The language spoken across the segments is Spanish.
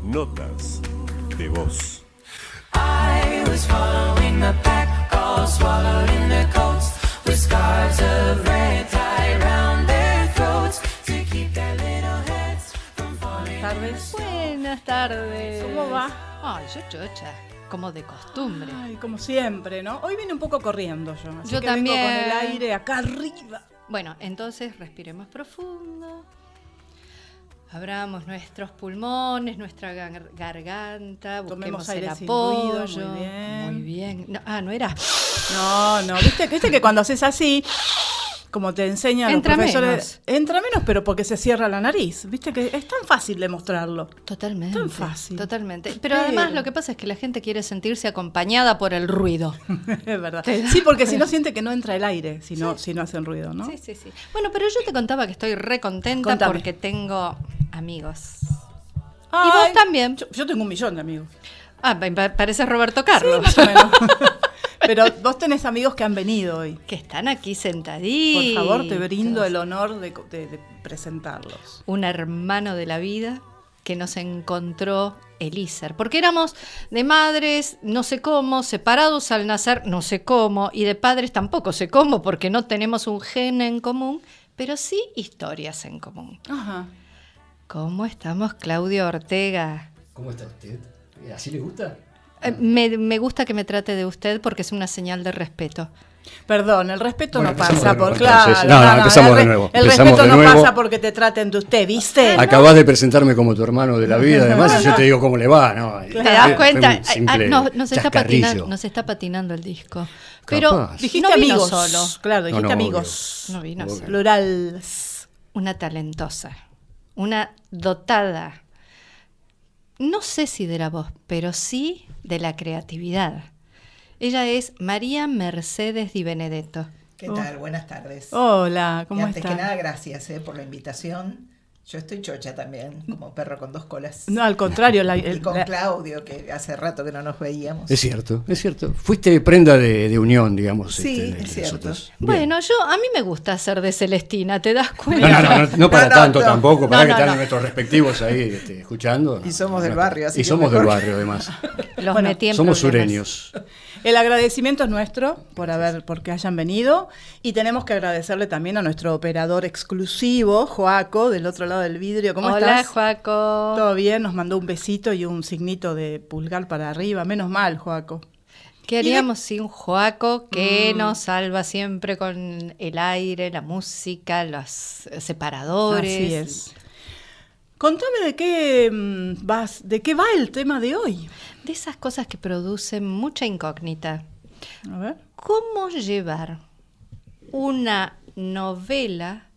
Notas de voz. I was following the pack, all swallowed in their coats, with scarves of red tied round their throats to keep their little heads from falling. Buenas tardes. ¿Cómo va? Ay, yo chocha, como de costumbre. Ay, como siempre, ¿no? Hoy vine un poco corriendo yo. Así Yo que también. vengo con el aire acá arriba. Bueno, entonces respiremos profundo. Abramos nuestros pulmones, nuestra garganta, Tomemos busquemos aire el sin apoyo. ruido, muy bien. Muy bien. No, no era. No, ¿viste que cuando haces así, como te enseñan Entra los profesores, menos. entra menos, pero porque se cierra la nariz. ¿Viste que es tan fácil demostrarlo? Totalmente. Tan fácil. Totalmente. Pero además lo que pasa es que la gente quiere sentirse acompañada por el ruido. Es verdad. Sí, porque si no siente que no entra el aire, si no hacen ruido, ¿no? Sí. Bueno, pero yo te contaba que estoy re contenta Contame. porque tengo amigos. Ay, Y vos también. Yo tengo un millón de amigos. Ah, pareces Roberto Carlos. Sí, más o menos. Pero vos tenés amigos que han venido hoy. Que están aquí sentaditos. Por favor, te brindo el honor de presentarlos. Un hermano de la vida que nos encontró Elíser. Porque éramos de madres, no sé cómo, separados al nacer, no sé cómo, y de padres tampoco sé cómo, porque no tenemos un gen en común, pero sí historias en común. Ajá. ¿Cómo estamos, Claudio Ortega? ¿Cómo está usted? ¿Así le gusta? Me gusta que me trate de usted porque es una señal de respeto. Perdón, el respeto Bueno, no empezamos pasa de nuevo, por claro. entonces. No, empezamos de nuevo. El Empezamos respeto de no nuevo. pasa porque te traten de usted, ¿viste? Acabas de presentarme como tu hermano de la vida, además, y yo te digo cómo le va, ¿no? ¿Te das Fue cuenta? un simple Nos está chascarrillo. patinando el disco. Pero Capaz. Dijiste no vino amigos. solo. Claro, dijiste No, amigos. No vino Obvio. solo. Plural. Una talentosa, una dotada, no sé si de la voz, pero sí de la creatividad. Ella es María Mercedes Di Benedetto. ¿Qué tal? Buenas tardes. Hola, Y ¿cómo antes estás? que nada, gracias por la invitación. Yo estoy chocha también, como perro con dos colas. No, al contrario. Y con Claudio, que hace rato que no nos veíamos. Es cierto, es cierto. Fuiste prenda de unión, digamos. Sí, de es cierto. nosotros. Bien. Bueno, a mí me gusta hacer de Celestina, ¿te das cuenta? No para No, tanto no. tampoco, para No, que no, están no. nuestros respectivos ahí escuchando. Y somos del barrio, así Y que somos del mejor. barrio, además. Los Bueno, metí en Somos problemas. sureños. El agradecimiento es nuestro porque hayan venido, y tenemos que agradecerle también a nuestro operador exclusivo, Joaco, del otro lado del vidrio. ¿Cómo Hola, estás? Joaco. Todo bien, nos mandó un besito y un signito de pulgar para arriba. Menos mal, Joaco. ¿Qué haríamos sin Joaco que nos salva siempre con el aire, la música, los separadores? Así es. Contame de qué va el tema de hoy. De esas cosas que producen mucha incógnita. A ver. ¿Cómo llevar una novela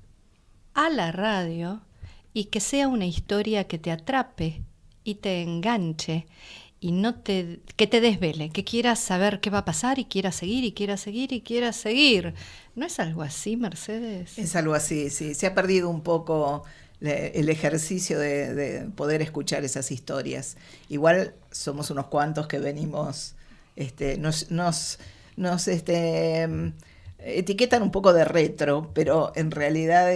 a la radio y que sea una historia que te atrape y te enganche y que te desvele, que quieras saber qué va a pasar y quieras seguir y quieras seguir y quieras seguir? ¿No es algo así, Mercedes? Es algo así, sí. Se ha perdido un poco el ejercicio de poder escuchar esas historias. Igual somos unos cuantos que venimos, nos etiquetan un poco de retro, pero en realidad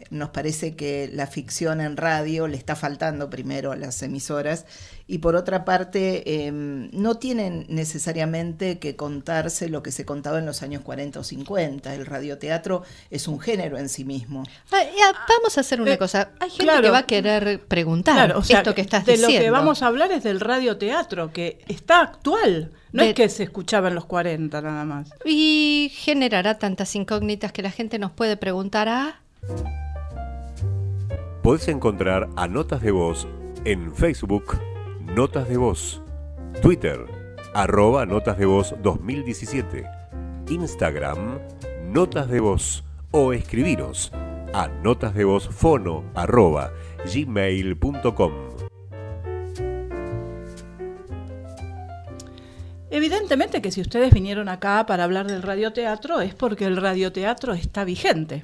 nos parece que la ficción en radio le está faltando primero a las emisoras, y por otra parte no tienen necesariamente que contarse lo que se contaba en los años 40 o 50. El radioteatro es un género en sí mismo. Vamos a hacer una cosa. Hay gente claro. que va a querer preguntar Claro, o sea, esto que estás de diciendo. lo que vamos a hablar es del radioteatro, que está actual. No De- es que se escuchaba en los 40 nada más. Y generará tantas incógnitas que la gente nos puede preguntar Podés encontrar a Notas de Voz en Facebook, Notas de Voz, Twitter, @Notas de Voz 2017, Instagram, Notas de Voz, o escribiros a notasdevozfono@gmail.com. Evidentemente que si ustedes vinieron acá para hablar del radioteatro es porque el radioteatro está vigente.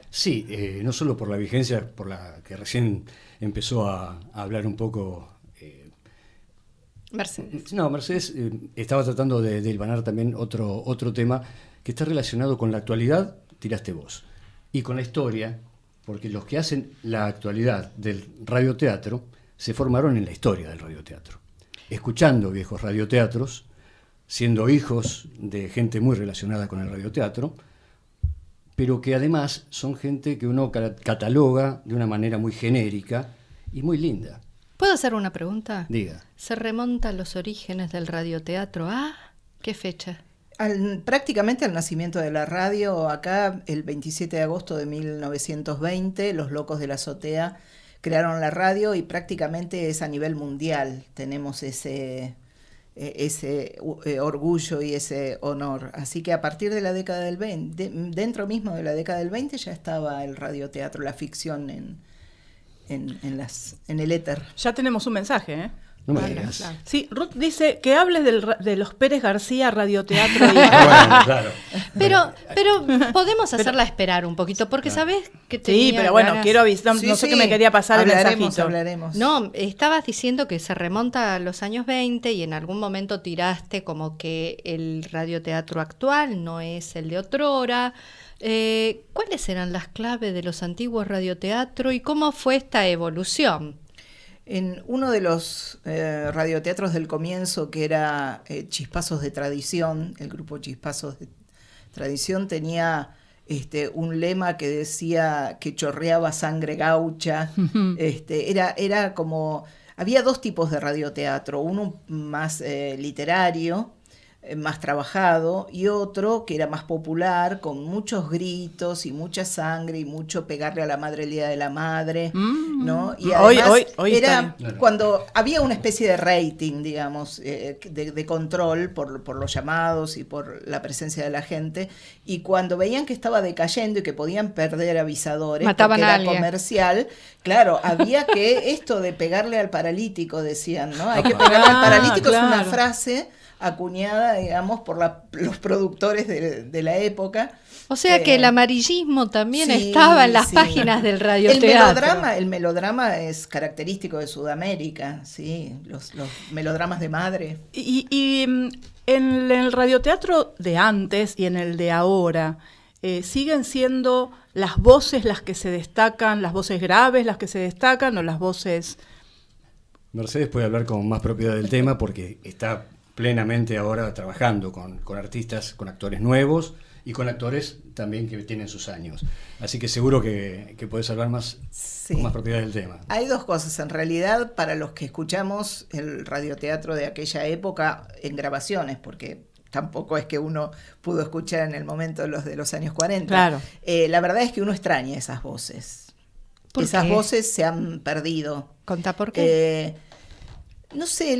Sí, no solo por la vigencia, por la que recién empezó a hablar un poco. Mercedes. No, Mercedes estaba tratando de hilvanar también otro tema que está relacionado con la actualidad, tiraste vos, y con la historia, porque los que hacen la actualidad del radioteatro se formaron en la historia del radioteatro, escuchando viejos radioteatros, siendo hijos de gente muy relacionada con el radioteatro, pero que además son gente que uno cataloga de una manera muy genérica y muy linda. ¿Puedo hacer una pregunta? Diga. ¿Se remonta a los orígenes del radioteatro? ¿Qué fecha? Prácticamente al nacimiento de la radio, acá el 27 de agosto de 1920, los locos de la azotea crearon la radio y prácticamente es a nivel mundial. Tenemos ese orgullo y ese honor. Así que a partir de la década del 20, dentro mismo de la década del 20 ya estaba el radioteatro, la ficción en el éter. Ya tenemos un mensaje, ¿eh? No me digas. Claro. Sí, Ruth dice que hables de los Pérez García radioteatro. Y... Bueno, claro. Pero podemos hacerla esperar un poquito, porque sabes que Sí, tenía pero bueno, ganas- quiero avisar, no sé qué me quería pasar el mensajito. Hablaremos. No, estabas diciendo que se remonta a los años 20 y en algún momento tiraste como que el radioteatro actual no es el de otrora. ¿Cuáles eran las claves de los antiguos radioteatros y cómo fue esta evolución? En uno de los radioteatros del comienzo, que era Chispazos de Tradición, el grupo Chispazos de Tradición tenía un lema que decía que chorreaba sangre gaucha. Era como... Había dos tipos de radioteatro, uno más literario, más trabajado, y otro que era más popular, con muchos gritos y mucha sangre y mucho pegarle a la madre el Día de la Madre, ¿no? Y además Hoy era está. cuando había una especie de rating, digamos, de control por los llamados y por la presencia de la gente, y cuando veían que estaba decayendo y que podían perder avisadores, Mataban porque a era alguien. comercial, claro, había que esto de pegarle al paralítico, decían, ¿no? Hay que pegarle al paralítico, es una claro. frase acuñada, digamos, por los productores de la época. O sea que el amarillismo también Sí, estaba en las sí. páginas del radioteatro. El melodrama es característico de Sudamérica, sí, los melodramas de madre. Y en el radioteatro de antes y en el de ahora, ¿siguen siendo las voces las que se destacan, las voces graves las que se destacan o las voces...? Mercedes puede hablar con más propiedad del tema porque está plenamente ahora trabajando con artistas, con actores nuevos y con actores también que tienen sus años. Así que seguro que puedes hablar más, Sí. con más propiedad del tema. Hay dos cosas, en realidad, para los que escuchamos el radioteatro de aquella época en grabaciones, porque tampoco es que uno pudo escuchar en el momento de los años 40. Claro. La verdad es que uno extraña esas voces. ¿Por Esas qué? voces se han perdido. Contá por qué. No sé,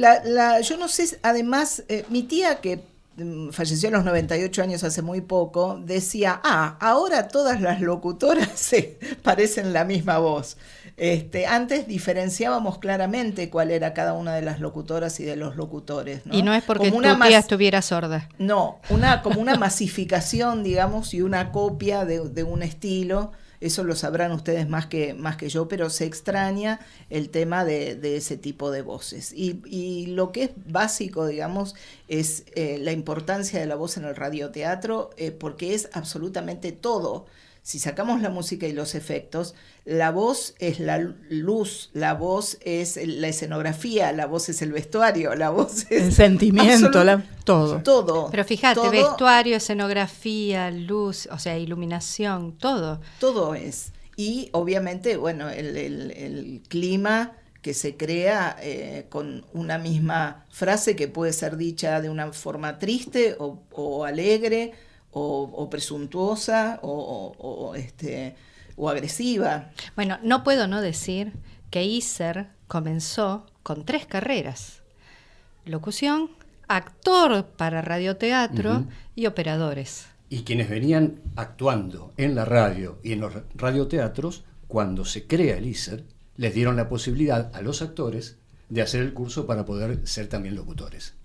yo no sé, además, mi tía que falleció a los 98 años hace muy poco, decía, ahora todas las locutoras se parecen la misma voz. Antes diferenciábamos claramente cuál era cada una de las locutoras y de los locutores, ¿no? Y no es porque Como tu una tía estuviera sorda. No, como una masificación, digamos, y una copia de un estilo. Eso lo sabrán ustedes más que yo, pero se extraña el tema de ese tipo de voces. Y lo que es básico, digamos, es la importancia de la voz en el radioteatro, porque es absolutamente todo. Si sacamos la música y los efectos, la voz es la luz, la voz es la escenografía, la voz es el vestuario, la voz es... El sentimiento, todo. Todo. Pero fíjate, todo, vestuario, escenografía, luz, o sea, iluminación, todo. Todo es. Y obviamente, bueno, el clima que se crea con una misma frase que puede ser dicha de una forma triste o alegre o presuntuosa o agresiva. Bueno, no puedo no decir que ISER comenzó con 3 carreras: locución, actor para radioteatro y operadores. Y quienes venían actuando en la radio y en los radioteatros, cuando se crea el ISER, les dieron la posibilidad a los actores de hacer el curso para poder ser también locutores.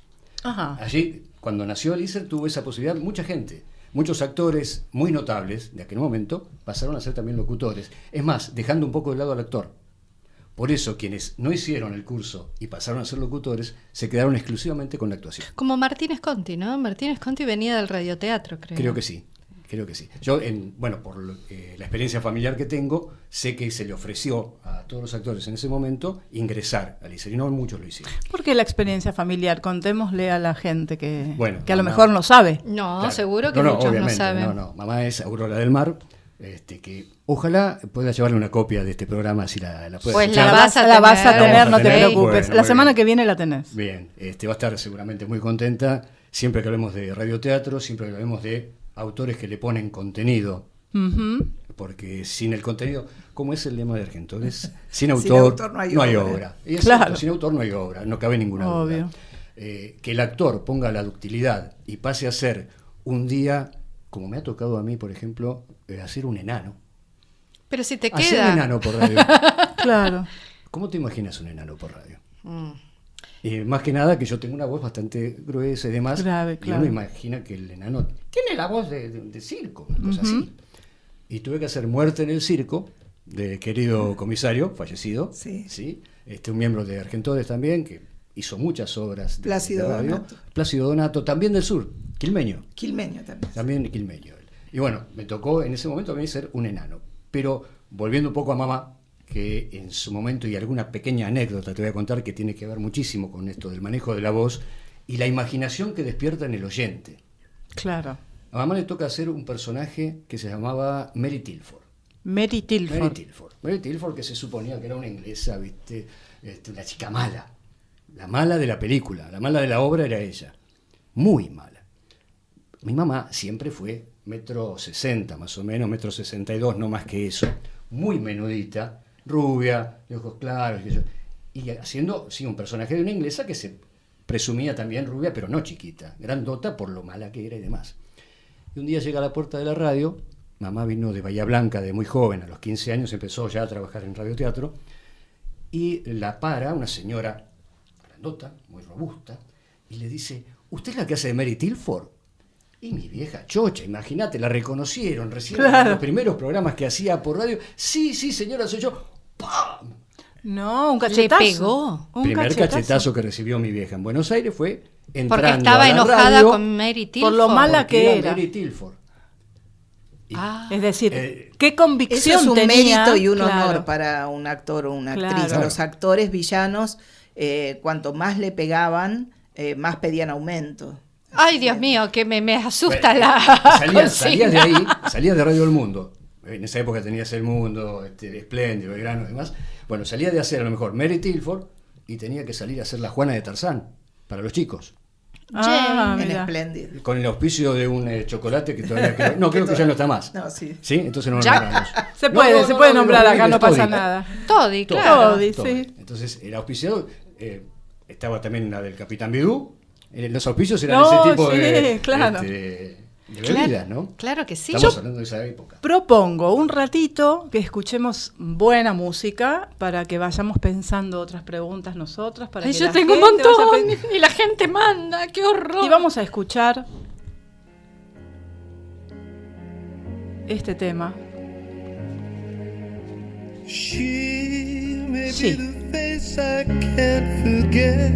Ajá. Allí, cuando nació el ISER, tuvo esa posibilidad mucha gente. Muchos actores muy notables de aquel momento pasaron a ser también locutores. Es más, dejando un poco de lado al actor. Por eso, quienes no hicieron el curso y pasaron a ser locutores, se quedaron exclusivamente con la actuación. Como Martínez Conti, ¿no? Martínez Conti venía del radioteatro, creo. Creo que sí. creo que sí. Yo, por la experiencia familiar que tengo, sé que se le ofreció a todos los actores en ese momento ingresar al ISER, y no muchos lo hicieron. ¿Por qué la experiencia familiar? Contémosle a la gente que a lo mamá- mejor no sabe. No, Claro. seguro que muchos no obviamente, saben. Mamá es Aurora del Mar, que ojalá pueda llevarle una copia de este programa si la puede Pues escuchar. la vas a la vas a tener, tener, no te ok. preocupes. Bueno, La muy semana bien. que viene la tenés. Bien, va a estar seguramente muy contenta siempre que hablemos de radioteatro, siempre que hablemos de autores que le ponen contenido, Ujú. porque sin el contenido, como es el lema de Argentores, sin autor no hay obra. obra. Y es Claro. cierto, sin autor no hay obra, no cabe ninguna Obvio. duda. Que el actor ponga la ductilidad y pase a ser un día, como me ha tocado a mí, por ejemplo, hacer un enano. Pero si te Hacer un queda. enano por radio. Claro. ¿Cómo te imaginas un enano por radio? Mm. Más que nada que yo tengo una voz bastante gruesa y demás. Grave, Y claro. uno imagina que el enano tiene la voz de circo, una cosa así. Y tuve que hacer Muerte en el Circo, de querido comisario, fallecido. Sí. Un miembro de Argentores también, que hizo muchas obras de Plácido radio. Donato. Plácido Donato, también del sur, quilmeño. Quilmeño también. También quilmeño. Y bueno, me tocó en ese momento a mí ser un enano. Pero volviendo un poco a mamá, que en su momento, y alguna pequeña anécdota te voy a contar que tiene que ver muchísimo con esto del manejo de la voz y la imaginación que despierta en el oyente. Claro. A mamá le toca hacer un personaje que se llamaba Mary Tilford. Mary Tilford. Mary Tilford, que se suponía que era una inglesa, ¿viste? Una chica mala. La mala de la película, la mala de la obra era ella. Muy mala. Mi mamá siempre fue 1,60 m más o menos, 1,62 m, no más que eso. Muy menudita, rubia, de ojos claros. Y haciendo, sí, un personaje de una inglesa que se presumía también rubia, pero no chiquita. Grandota por lo mala que era y demás. Y un día llega a la puerta de la radio. Mamá vino de Bahía Blanca de muy joven, a los 15 años empezó ya a trabajar en radioteatro, y la para una señora grandota, muy robusta, y le dice, ¿usted es la que hace de Mary Tilford? Y mi vieja chocha, imagínate, la reconocieron recién en los primeros programas que hacía por radio. Sí, señora, soy yo. ¡Pam! No, un cachetazo. Le pegó. Un Primer cachetazo que recibió mi vieja en Buenos Aires fue entrando Porque estaba a la enojada radio con Mary Tilford. Por lo mala porque que era. Mary Tilford. Y Ah. Es decir, qué Eso convicción es un tenía. mérito y un Claro. honor para un actor o una Claro. actriz. Claro. Los actores villanos, cuanto más le pegaban, más pedían aumento. Ay, Dios mío, que me asusta Bueno, la salías de consigna. ahí, salías de Radio El Mundo. En esa época tenías El Mundo, Espléndido, Belgrano y demás. Bueno, salías de hacer a lo mejor Mary Tilford y tenía que salir a hacer la Juana de Tarzán para los chicos. Ah, En mira. Espléndido. Con el auspicio de un chocolate que todavía creo que ya no está más. No, sí. ¿Sí? Entonces no lo Ya. nombramos. Se puede nombrar acá, no pasa Toddy. nada. Toddy, Toddy. claro. Toddy, Toddy. sí. Entonces era auspiciado, estaba también la del Capitán Bidú. Los auspicios eran No, ese tipo sí, de claro. de bebidas, ¿no? Claro que sí. Estamos hablando de esa época. Propongo un ratito que escuchemos buena música para que vayamos pensando otras preguntas nosotras. Para Ay, que yo la tengo un gente vaya montón y la gente manda, qué horror. Y vamos a escuchar este tema. She may Sí. be the face I can't forget,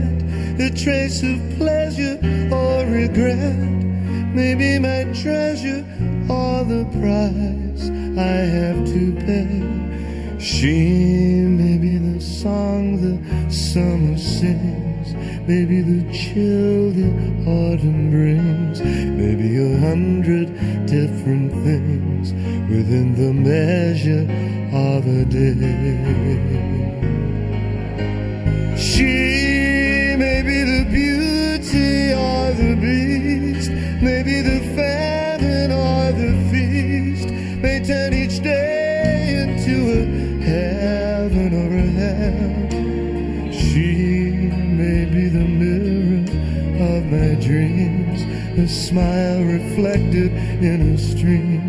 a trace of pleasure or regret, maybe my treasure or the price I have to pay. She may be the song the summer sings, maybe the chill the autumn brings, maybe 100 different things within the measure of a day. She may be the beauty or the beast, maybe the famine or the feast, may turn each day into a heaven or a hell. She may be the mirror of my dreams, a smile reflected in a stream.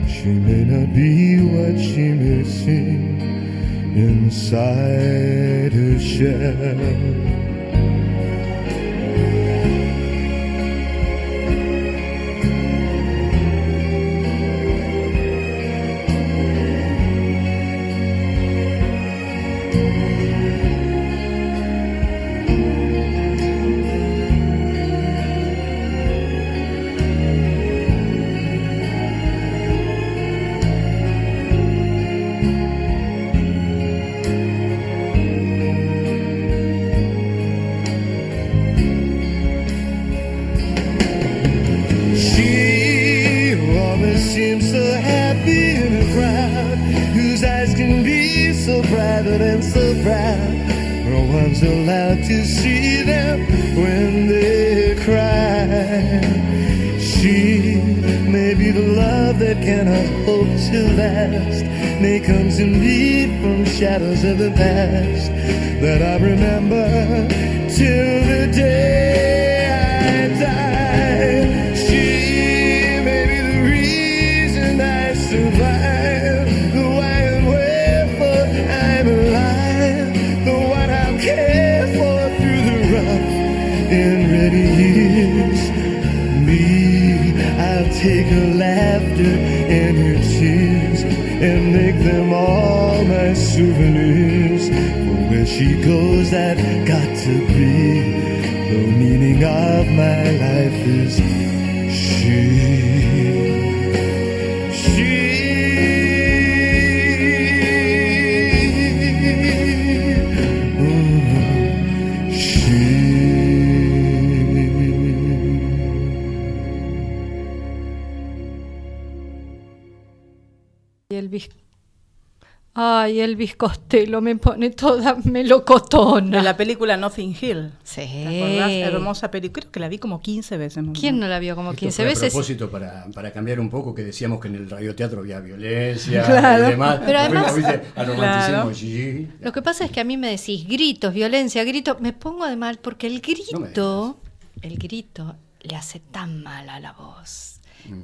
She may not be what she may seem inside her shell. proud. No one's allowed to see them when they cry. She may be the love that cannot hope to last, may come to me from shadows of the past that I remember till the day I die. She may be the reason I survive, the why and wherefore I'm alive, the one I'll care for through the rough and ready years. I'll take her laughter and her tears and make them all my souvenirs. For where she goes, I've got to be. The meaning of my life is she. Ay, Elvis Costello me pone toda melocotona. De la película Notting Hill. Sí. ¿Te acordás? Hermosa película. Creo que la vi como 15 veces. ¿Quién no la vio como Esto 15 fue veces? A propósito, para cambiar un poco, que decíamos que en el radioteatro había violencia Claro. y demás. Pero además- Fuimos, ¿viste? Al romanticismo, Claro. sí. Lo que pasa es que a mí me decís gritos, violencia, gritos, me pongo de mal porque el grito le hace tan mal a la voz.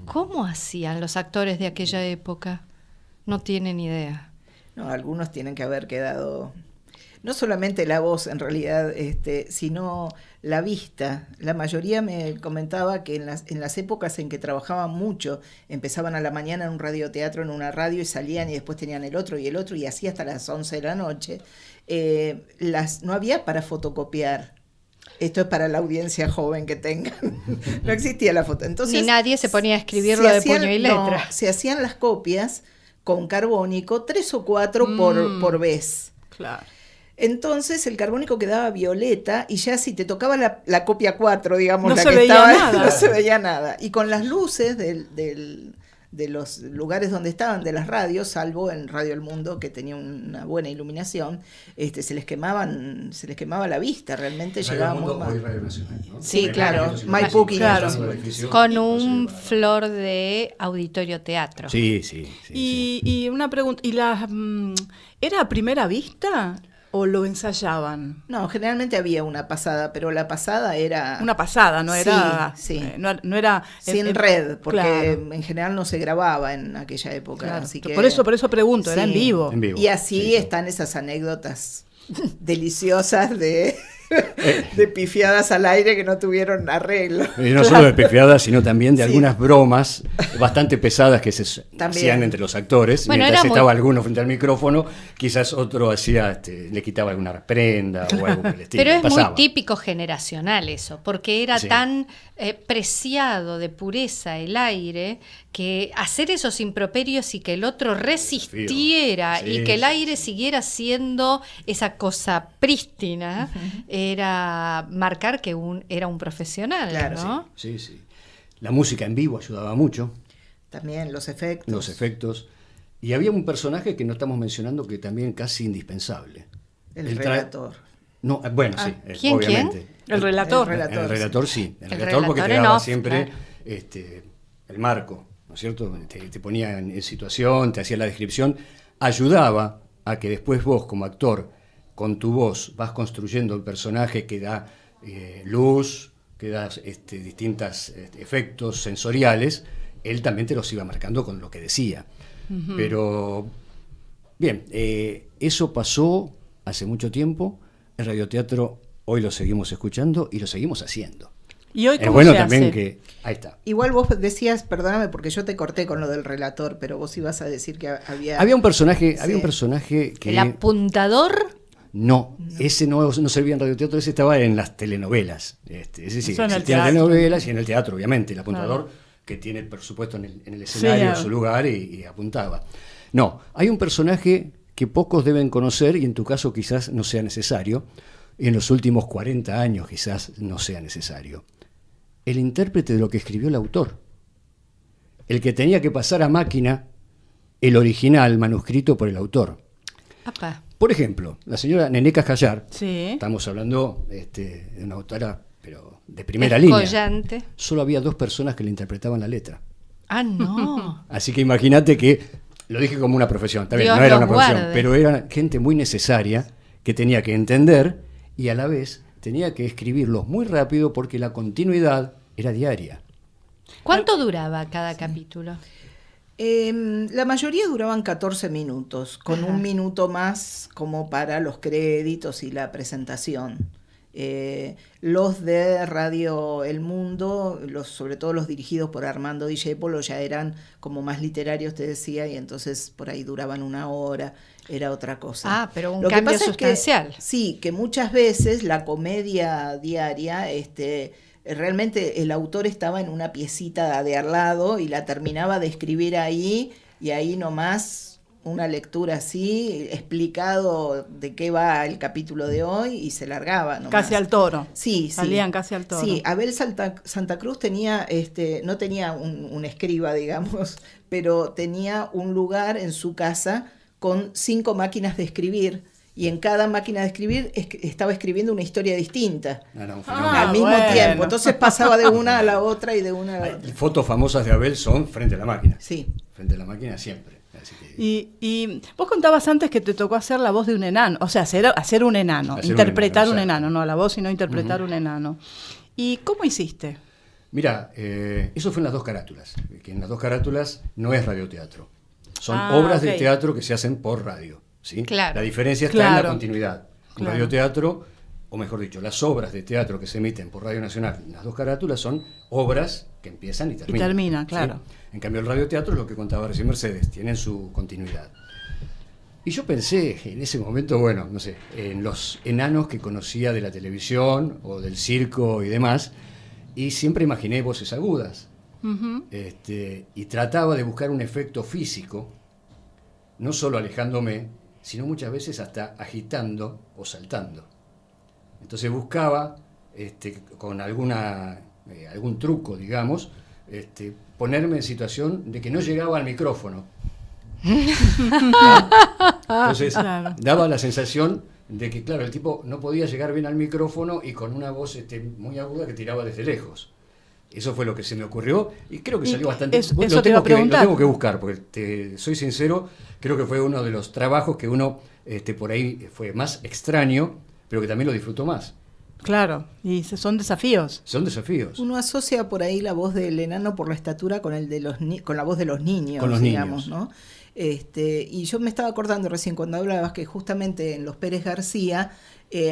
¿Cómo hacían los actores de aquella época? No tienen idea. No, algunos tienen que haber quedado, no solamente la voz en realidad, sino la vista. La mayoría me comentaba que en las épocas en que trabajaban mucho, empezaban a la mañana en un radioteatro, en una radio, y salían y después tenían el otro, y así hasta las 11 de la noche. No había para fotocopiar. Esto es para la audiencia joven que tengan. No existía la foto. Entonces, Ni nadie se ponía a escribirlo de puño y letra. no, se hacían las copias con carbónico, 3 o 4 por vez. Claro. Entonces el carbónico quedaba violeta y ya si te tocaba la copia 4, digamos, No la se que veía estaba, nada. no se veía nada. Y con las luces de los lugares donde estaban, de las radios, salvo en Radio El Mundo, que tenía una buena iluminación, se les quemaba la vista, realmente Radio llegaba Mundo, muy mal. hoy Radio Nacional, ¿no? Sí, claro, Maipú, Maipú 500. claro. Con un flor de auditorio teatro. Sí, sí. Y una pregunta, ¿era a primera vista o lo ensayaban? No, generalmente había una pasada, pero la pasada era... Una pasada, no era... Sí, sí. No era Sin red, porque claro. en general no se grababa en aquella época. Claro. Así que, Por eso pregunto, era en sí. vivo. En vivo. Y así Sí, sí. están esas anécdotas deliciosas de pifiadas al aire que no tuvieron arreglo. Y no solo de pefiadas, sino también de Sí. algunas bromas bastante pesadas que se También. hacían entre los actores. Bueno, Mientras era muy- estaba alguno frente al micrófono, quizás otro hacía, le quitaba alguna prenda o algo por el estilo. Pero es Pasaba. muy típico generacional eso, porque era Sí. tan preciado de pureza el aire que hacer esos improperios y que el otro resistiera Sí, y que el sí, aire siguiera siendo esa cosa prístina era marcar que era un profesional, Claro, ¿no? Sí, sí. La música en vivo ayudaba mucho, También los efectos. los efectos. Y había un personaje que no estamos mencionando que también casi indispensable. El El tra- relator. No, bueno, sí, ¿Quién, obviamente. El relator. El relator. El relator sí, el El relator porque relator te en daba off, siempre claro. el marco, ¿no es cierto? Te ponía en situación, te hacía la descripción, ayudaba a que después vos como actor, con tu voz, vas construyendo el personaje que da luz, que da distintos efectos sensoriales, él también te los iba marcando con lo que decía. Pero, bien, eso pasó hace mucho tiempo, el radioteatro hoy lo seguimos escuchando y lo seguimos haciendo. ¿Y hoy Es cómo bueno se también hace? que... Ahí está. Igual vos decías, perdóname porque yo te corté con lo del relator, pero vos ibas a decir que había... Había un personaje, Sí. que... El apuntador. No, ese no servía en radioteatro, ese estaba en las telenovelas. Ese sí, Eso en el existían teatro. telenovelas y en el teatro, obviamente. El apuntador que tiene, por supuesto, en el escenario claro. su lugar y apuntaba. No, hay un personaje que pocos deben conocer y en tu caso quizás no sea necesario, y en los últimos 40 años quizás no sea necesario. El intérprete de lo que escribió el autor. El que tenía que pasar a máquina el original manuscrito por el autor. Apa. Por ejemplo, la señora Nené Cascallar, Sí. estamos hablando de una autora, pero de primera línea. Escollante. Solo había 2 personas que le interpretaban la letra. Ah, no. Así que imagínate que, lo dije como una profesión, está bien, Dios no era los una profesión, guarde. pero era gente muy necesaria que tenía que entender y a la vez tenía que escribirlos muy rápido porque la continuidad era diaria. ¿Cuánto duraba cada capítulo? La mayoría duraban 14 minutos, con Ajá. un minuto más como para los créditos y la presentación. Los de Radio El Mundo, sobre todo los dirigidos por Armando Discépolo, ya eran como más literarios, te decía, y entonces por ahí duraban 1 hora, era otra cosa. Ah, pero un Lo que cambio pasa es que, sustancial. sí, que muchas veces la comedia diaria, realmente el autor estaba en una piecita de al lado y la terminaba de escribir ahí, y ahí nomás una lectura así, explicado de qué va el capítulo de hoy, y se largaba nomás. Casi al toro. Sí, sí. Salían casi al toro. Sí, Abel Santa Cruz tenía, no tenía un escriba, digamos, pero tenía un lugar en su casa con 5 máquinas de escribir, y en cada máquina de escribir estaba escribiendo una historia distinta Era un fenómeno. Ah, al mismo bueno. tiempo. Entonces pasaba de una a la otra y de una a la otra. Fotos famosas de Abel son frente a la máquina. Sí. Frente a la máquina siempre. Así que, Y vos contabas antes que te tocó hacer la voz de un enano, o sea, hacer un enano, Hacer un interpretar un enano, enano, no la voz, sino interpretar un enano. ¿Y cómo hiciste? mira, eso fue en las 2 carátulas, que en las 2 carátulas no es radioteatro. Son Ah, obras de ok. teatro que se hacen por radio. ¿sí? Claro. La diferencia está en Claro. la continuidad. Un Claro. radioteatro, o mejor dicho, las obras de teatro que se emiten por Radio Nacional en las 2 carátulas son obras que empiezan y terminan. terminan, ¿sí? claro. En cambio, el radioteatro es lo que contaba recién Mercedes, tienen su continuidad. Y yo pensé en ese momento, bueno, no sé, en los enanos que conocía de la televisión o del circo y demás, y siempre imaginé voces agudas. Y trataba de buscar un efecto físico, no solo alejándome, sino muchas veces hasta agitando o saltando. Entonces buscaba, con algún truco, digamos, ponerme en situación de que no llegaba al micrófono. Entonces Claro. daba la sensación de que, claro, el tipo no podía llegar bien al micrófono y con una voz muy aguda que tiraba desde lejos. Eso fue lo que se me ocurrió y creo que Y salió bastante. eso Lo te iba a lo preguntar. tengo que buscar, porque soy sincero, creo que fue uno de los trabajos que uno por ahí fue más extraño, pero que también lo disfrutó más. Claro, y son desafíos. Son desafíos. Uno asocia por ahí la voz del enano por la estatura con el de con la voz de los niños, Con los digamos, niños. ¿no? Y yo me estaba acordando recién cuando hablabas que justamente en Los Pérez García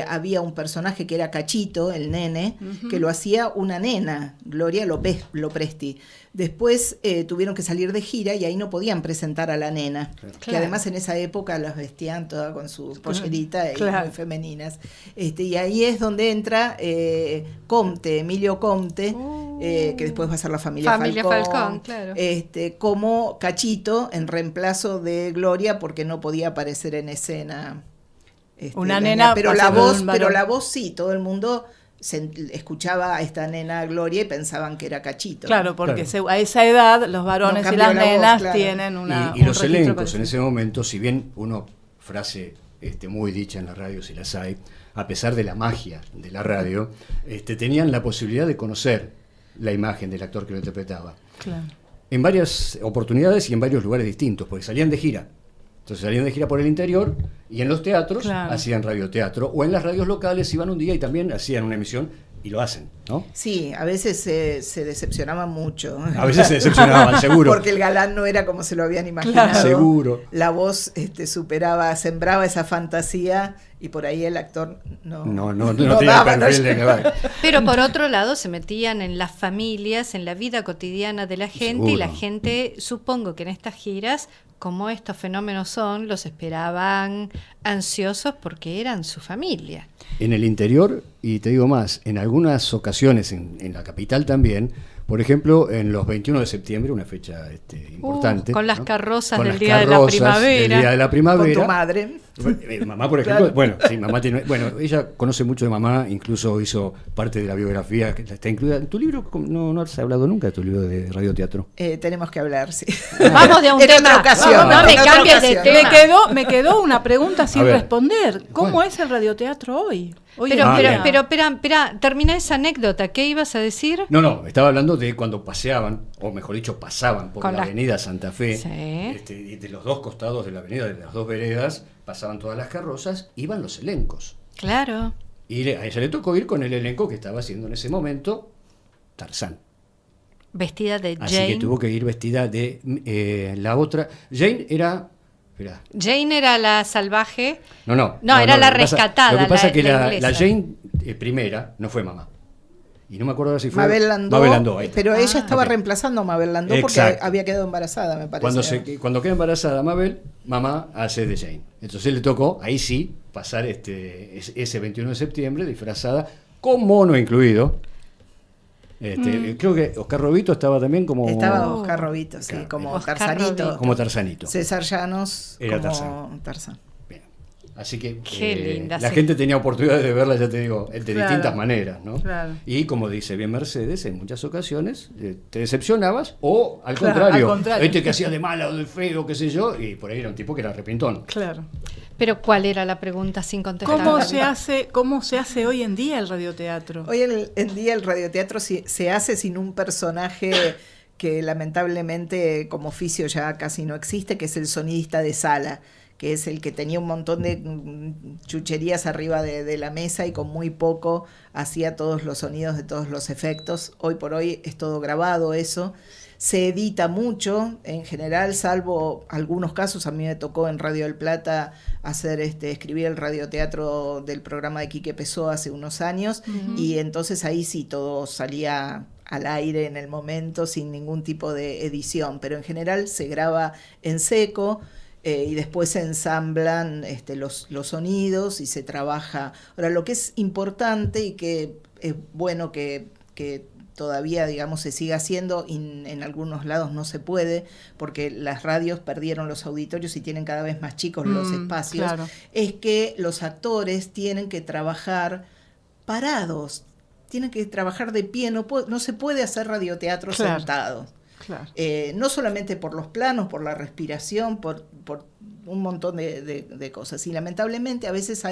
había un personaje que era Cachito, el nene, que lo hacía una nena, Gloria Lopresti. Después tuvieron que salir de gira y ahí no podían presentar a la nena, que Claro. además en esa época las vestían todas con su pollerita y Claro. muy femeninas. Y ahí es donde entra Comte, Emilio Comte, que después va a ser la familia Falcón, claro. como Cachito en reemplazo de Gloria porque no podía aparecer en escena. Una nena pero la pasando de voz, un pero varón. la voz sí, todo el mundo escuchaba a esta nena Gloria y pensaban que era Cachito. Claro, porque Claro. a esa edad los varones No y cambia las la voz, nenas claro. tienen una Y un los registro elencos parecido. en ese momento, si bien frase muy dicha en la radio, si las hay, a pesar de la magia de la radio, tenían la posibilidad de conocer la imagen del actor que lo interpretaba. Claro. En varias oportunidades y en varios lugares distintos, porque salían de gira. Entonces salían de gira por el interior y en los teatros Claro. hacían radioteatro, o en las radios locales iban un día y también hacían una emisión, y lo hacen, ¿no? Sí, a veces se decepcionaban mucho. A veces se decepcionaban, seguro. Porque el galán no era como se lo habían imaginado. Claro. Seguro. La voz sembraba esa fantasía y por ahí el actor no No tenía daba, perfil de caballo. Pero por otro lado se metían en las familias, en la vida cotidiana de la gente, y la Seguro. gente, supongo que en estas giras, como estos fenómenos son, los esperaban ansiosos porque eran su familia. En el interior, y te digo más, en algunas ocasiones, en la capital también, Por ejemplo, en los 21 de septiembre, una fecha importante. Con las ¿no? carrozas Con del las día de la carrozas primavera. del día de la Con primavera. tu madre. Mamá, por ejemplo, bueno, sí, mamá tiene, bueno, ella conoce mucho de mamá, incluso hizo parte de la biografía que está incluida en tu libro. No has hablado nunca de tu libro de radioteatro. Tenemos que hablar, sí. Vamos de un En tema. otra ocasión. No me En otra cambies de ocasión. tema. Me quedó una pregunta sin A ver. responder. ¿Cómo ¿Cuál? es el radioteatro hoy? Pero, bien. espera, termina esa anécdota. ¿Qué ibas a decir? No, estaba hablando de cuando paseaban, o mejor dicho, pasaban por Con la las- avenida Santa Fe, Sí. y de los dos costados de la avenida, de las dos veredas, pasaban todas las carrozas, iban los elencos. Claro. Y a ella le tocó ir con el elenco que estaba haciendo en ese momento Tarzán. Vestida de Así Jane. que tuvo que ir vestida de la otra. Jane era... Esperá. Jane era la salvaje. No, era la lo que pasa- rescatada, Lo que pasa la- es que la la inglesa. Jane primera no fue mamá. Y no me acuerdo si fue Mabel Landó, Mabel Landó, ahí está. pero ella estaba ok. reemplazando a Mabel Landó porque Exacto. había quedado embarazada, me parece. Cuando queda embarazada Mabel, mamá hace de Jane. Entonces le tocó, ahí sí, pasar ese 21 de septiembre disfrazada, con mono incluido. Creo que Oscar Robito estaba también como... Estaba Oscar Robito, sí, Claro, como Oscar Tarzanito. Robito. como Tarzanito. César Llanos Era como Tarzán. Bien. Así que Qué linda, la sí. gente tenía oportunidad de verla, ya te digo, de Claro. distintas maneras, ¿no? Claro. Y como dice bien Mercedes, en muchas ocasiones te decepcionabas o al Claro, contrario, al contrario. este que hacía de mala o de feo, qué sé yo, y por ahí era un tipo que era arrepentón. Claro. Pero ¿cuál era la pregunta sin contestar? ¿Cómo se hace hoy en día el radioteatro? Hoy en día el radioteatro se hace sin un personaje que lamentablemente como oficio ya casi no existe, que es el sonidista de sala, que es el que tenía un montón de chucherías arriba de la mesa y con muy poco hacía todos los sonidos de todos los efectos. Hoy por hoy es todo grabado eso. Se edita mucho, en general, salvo algunos casos. A mí me tocó en Radio del Plata escribir el radioteatro del programa de Quique Pessoa hace unos años, y entonces ahí sí todo salía al aire en el momento sin ningún tipo de edición, pero en general se graba en seco. Y después se ensamblan los sonidos y se trabaja. Ahora, lo que es importante y que es bueno que todavía, digamos, se siga haciendo, y en algunos lados no se puede, porque las radios perdieron los auditorios y tienen cada vez más chicos los espacios, claro. es que los actores tienen que trabajar parados, tienen que trabajar de pie, no se puede hacer radioteatro Claro. sentado. Claro. No solamente por los planos, por la respiración, por un montón de cosas. Y lamentablemente a veces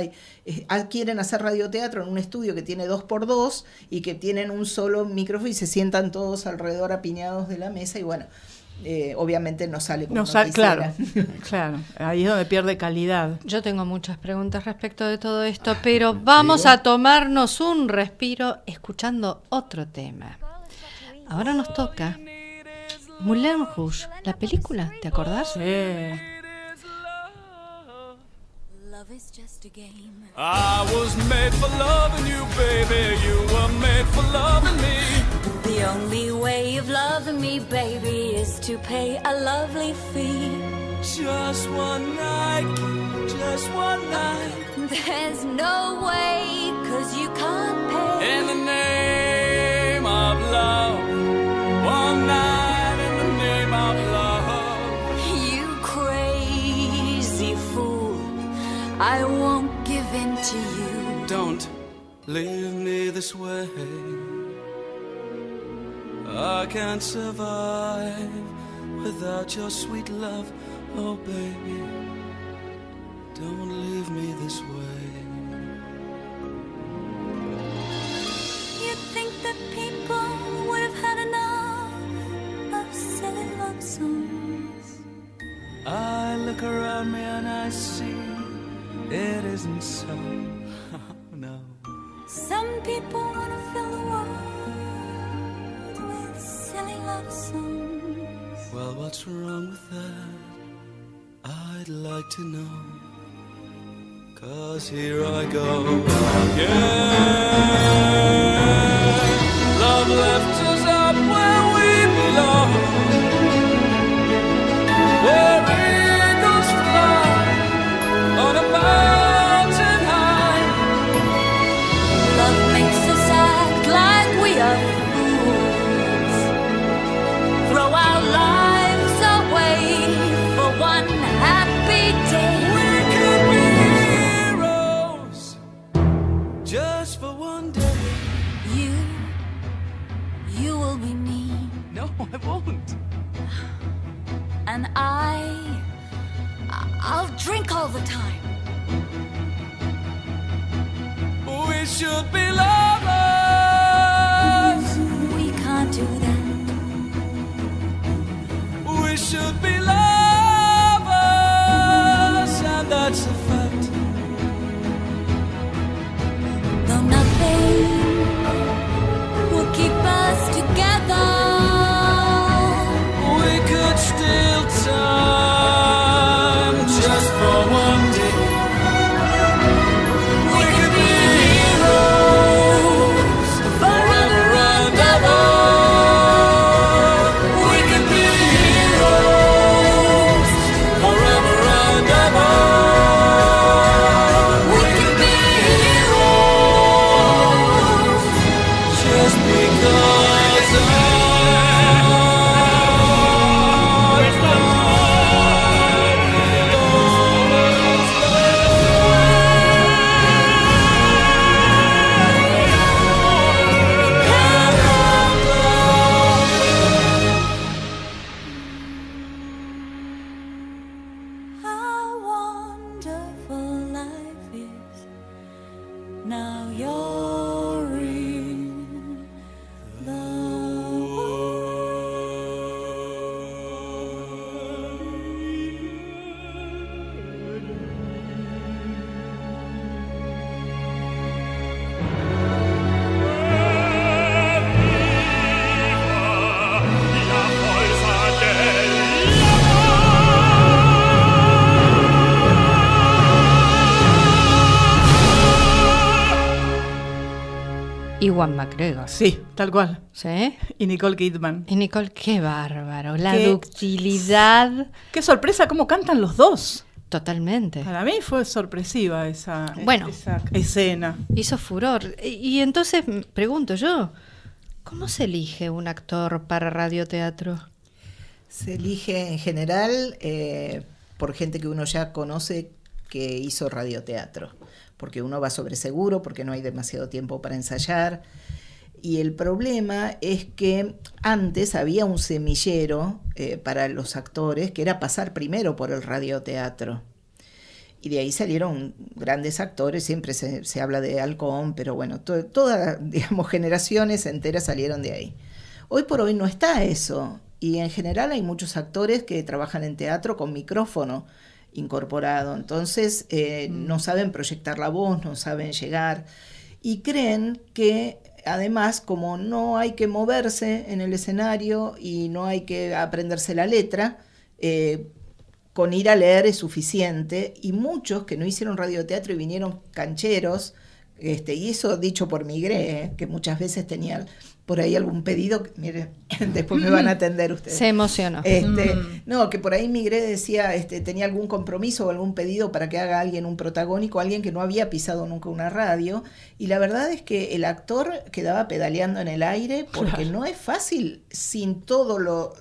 quieren hacer radioteatro en un estudio que tiene 2x2 y que tienen un solo micrófono y se sientan todos alrededor apiñados de la mesa, y bueno, obviamente no sale como Claro, claro. Ahí es donde pierde calidad. Yo tengo muchas preguntas respecto de todo esto, pero vamos a tomarnos un respiro escuchando otro tema. Ahora nos toca Moulin Rouge, la película, ¿te acordás? Sí. Love is just a game. I was made for loving you, baby. You were made for loving me. The only way of loving me, baby, is to pay a lovely fee. Just one night, just one night. There's no way, 'cause you can't pay. In the name of love, one night in the name of love. You crazy fool, I won't give in to you. Don't leave me this way. I can't survive without your sweet love, oh baby. Don't leave me this way. You'd think that people would have had enough of silly love songs. I look around me and I see it isn't so. No. Some people want to fill the world with silly love songs. Well, what's wrong with that? I'd like to know. 'Cause here I go again. Love left us up where we belong, where eagles fly on a mountain high. Love makes us act like we are fools. just for one day. You will be me, No, I won't. and I'll drink all the time. We should be lovers. We can't do that. We should be lovers, and that's a fact. Though nothing will keep us together, We could steal time just for one day. We could be heroes forever and ever. We could be heroes forever and ever. We could be heroes just because how wonderful life is. Now you're in the Iwan McGregor. Sí, tal cual. ¿Sí? Y Nicole Kidman. Y Nicole, qué bárbaro. La Qué- ductilidad. Qué sorpresa cómo cantan los dos. Totalmente. Para mí fue sorpresiva esa escena. Hizo furor. Y entonces pregunto yo, ¿cómo se elige un actor para radioteatro? Se elige en general por gente que uno ya conoce que hizo radioteatro, porque uno va sobre seguro, porque no hay demasiado tiempo para ensayar. Y el problema es que antes había un semillero para los actores, que era pasar primero por el radioteatro. Y de ahí salieron grandes actores, siempre se habla de Halcón, pero bueno, todas, digamos, generaciones enteras salieron de ahí. Hoy por hoy no está eso, y en general hay muchos actores que trabajan en teatro con micrófono incorporado, entonces no saben proyectar la voz, no saben llegar, y creen que además, como no hay que moverse en el escenario y no hay que aprenderse la letra, con ir a leer es suficiente, y muchos que no hicieron radioteatro y vinieron cancheros, y eso dicho por Migré, que muchas veces tenía por ahí algún pedido, mire, después me van a atender ustedes. Se emocionó. No, que por ahí Migré decía, tenía algún compromiso o algún pedido para que haga alguien un protagónico, alguien que no había pisado nunca una radio, y la verdad es que el actor quedaba pedaleando en el aire, porque no es fácil sin todo lo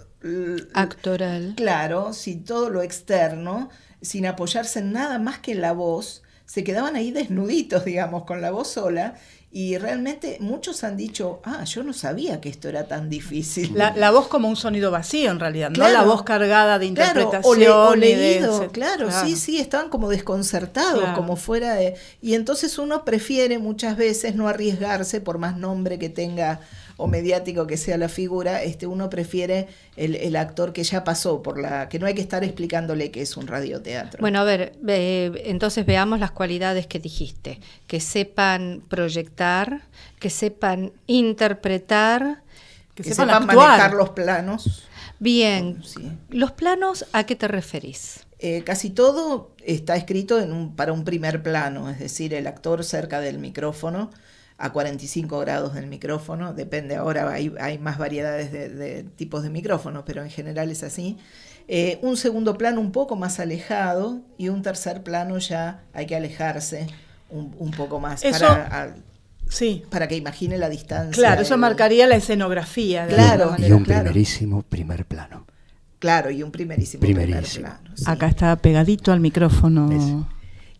actoral. Claro, sin todo lo externo, sin apoyarse en nada más que en la voz, se quedaban ahí desnuditos, digamos, con la voz sola, y realmente muchos han dicho, yo no sabía que esto era tan difícil. La voz como un sonido vacío, en realidad, Claro. no la voz cargada de interpretación. O y de- leído, claro, sí, estaban como desconcertados, Claro. como fuera de... Y entonces uno prefiere muchas veces no arriesgarse, por más nombre que tenga o mediático que sea la figura, uno prefiere el actor que ya pasó por que no hay que estar explicándole que es un radioteatro. Bueno, a ver, entonces veamos las cualidades que dijiste. Que sepan proyectar, que sepan interpretar. que sepan sepan actuar. manejar los planos. Bien, Sí. ¿los planos a qué te referís? Casi todo está escrito para un primer plano, es decir, el actor cerca del micrófono, a 45 grados del micrófono, depende, ahora hay más variedades de tipos de micrófonos, pero en general es así. Un segundo plano un poco más alejado, y un tercer plano ya hay que alejarse un poco más Eso- Sí, para que imagine la distancia. claro, eso marcaría la escenografía. de Claro. alguna Y manera. un claro. primerísimo primer plano. Claro, y un primerísimo primer Primerísimo. plano. Sí. Acá está pegadito al micrófono. Eso.